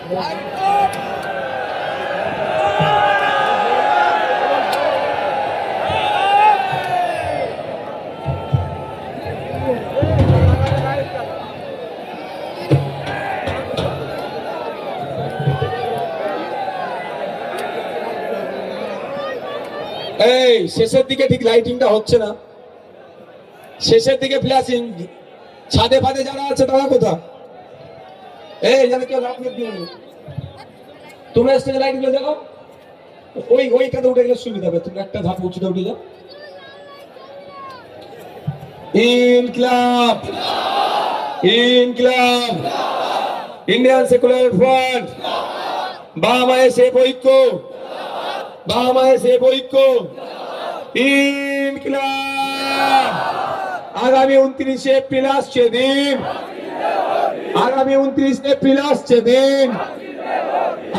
এই শেষের দিকে ঠিক লাইটিংটা হচ্ছে না, শেষের দিকে ফ্ল্যাশিং। ছাদে ফাদে যারা আছে তারা কোথা? এই যেন কেউ লাভ দিয়ে তোমরা স্টেজে লাইট গুলো জ্বালাও, ওইটাতে উঠে গেলে সুবিধা হবে। তুমি একটা ধাপ উঁচুতে উঠে যাও। ইনকিলাব, ইনকিলাব, ইন্ডিয়ান সেকুলার ফ্রন্ট, বাংলাদেশ ঐক্য, বাংলাদেশ ঐক্য, ইনকিলাব। আগামী 29 এপ্রিল আসছে দিন, আগামী 29 এপ্রিল আসছে দিন,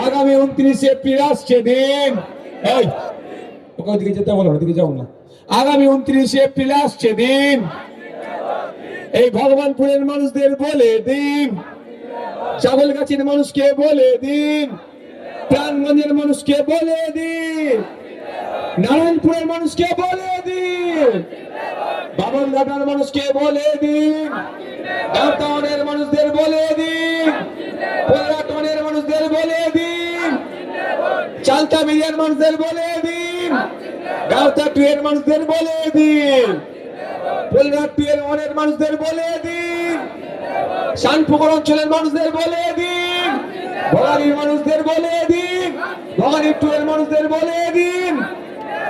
আগামী 29 এপ্রিল আসছে দিন। এই ওখান দিকে যেতে বলো, ওদিকে যাও না। আগামী 29 এপ্রিল আসছে দিন, এই ভগবানপুরের মানুষদের বলে দিন, চাগলগাছির মানুষকে বলে দিন, প্রাণগঞ্জের মানুষকে বলে দিন, নারায়ণপুরের মানুষকে বলে দিন, বামনঘাটার মানুষকে বলে দিন, ডাউনটাউনের মানুষদের বলে দিন, পল্লাটনের মানুষদের বলে দিন, চালতা মিডিয়ার মানুষদের বলে দিন, গাউতা টুয়ের মানুষদের বলে দিন, পল্লাট টুয়ের অনের মানুষদের বলে দিন, শানপুকুর অঞ্চলের মানুষদের বলে দিন, ভগানির মানুষদের বলে দিন, ভগানির টুয়ের মানুষদের বলে দিন,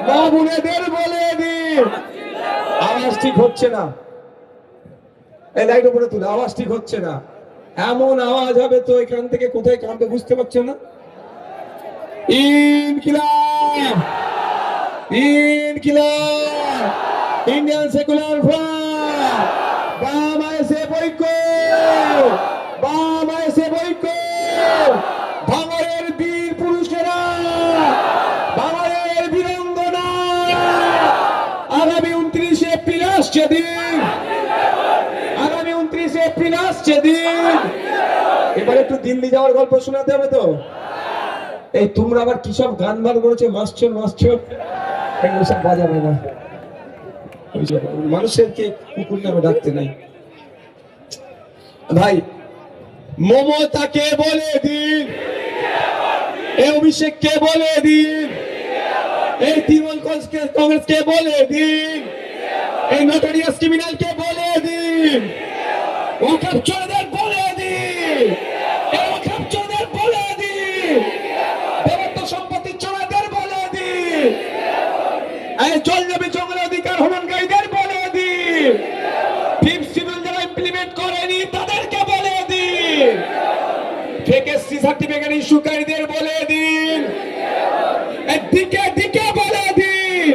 বাবুনেদের বলে দিন। আওয়াজ ঠিক হচ্ছে না, এই লাইট উপরে তুলে, আওয়াজ ঠিক হচ্ছে না। এমন আওয়াজ হবে তো এখান থেকে কোথায় কাঁপবে বুঝতে পারছো না। ইনকিলাব, ইনকিলাব, ইন্ডিয়ান সেকুলার ফ্রন্ট, বাংলাদেশ ঐক্য, বাংলাদেশ ঐক্য, ভাঙড়ের বীর পুরুষেরা, ভাঙড়ের বীরাঙ্গনা। আগামী 29 এপ্রিল আসছে দিন, আগামী 29 এপ্রিল আসছে দিন। এবার একটু দিল্লি যাওয়ার গল্প শোনাতে হবে তো। এই তোমরা আবার কি সব গান বার করেছো, মাস্টার মাস্টার, এগুলো সব বাজাবে না। মানুষের কে কুকুর নামে ডাকতে নাই ভাই। মমতাকে বলে দিন, এই অভিষেককে বলে দিন, এই তৃণমূল কংগ্রেসকে বলে দিন, এই নোটোরিয়াস ক্রিমিনালকে বলে দিন, ওয়াকফ চোরদের বলে দিন, এই ওয়াকফ চোরদের বলে দিন, দেবত্ব সম্পত্তির চোরদের বলে দিন, এই জলজমি জঙ্গল অধিকার হননকারীদের বলে দিন, ফিফথ শিডিউল যারা ইমপ্লিমেন্ট করেনি তাদেরকে বলে দিন, ফেক এসসি সার্টিফিকেট ইস্যুকারীদের বলে দিন, দিকে দিকে বলে দিন,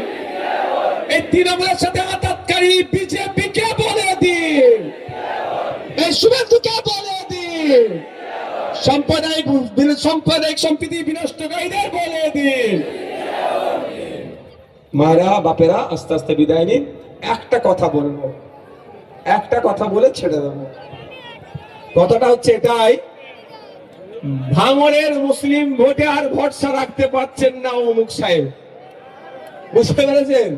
এই তৃণমূলের সাথে আঘাতকারী বিজেপিকে বলে দিন, এই শুভেন্দুকে বলে দিন, সাম্প্রদায়িক সম্প্রীতি বিনষ্টকারীদের বলে দিন। মারা বাপেরা আস্তে আস্তে বিদায় নিন। একটা কথা বলবো, একটা কথা বলে ছেড়ে দেবো। কথাটা হচ্ছে এটাই, ভাঙড়ের মুসলিম ভোটে আর ভরসা রাখতে পারছেন না অমুক সাহেব, বুঝতে পেরেছেন?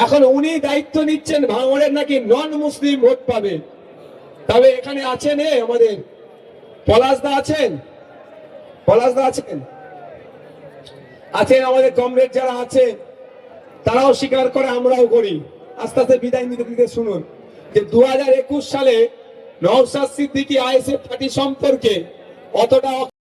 এখন উনি দায়িত্ব নিচ্ছেন ভাঙড়ের নাকি নন মুসলিম ভোট পাবে। তবে এখানে আছেন আমাদের পলাশদা আছেন, পলাশদা আছেন, আছেন আমাদের কমরেড যারা আছে তারাও স্বীকার করে, আমরাও করি। আস্তে আস্তে বিদায় নিতে নিতে শুনুন যে 2021 সালে নওশাদ সিদ্দিকী আইএসএফ পার্টি সম্পর্কে অতটা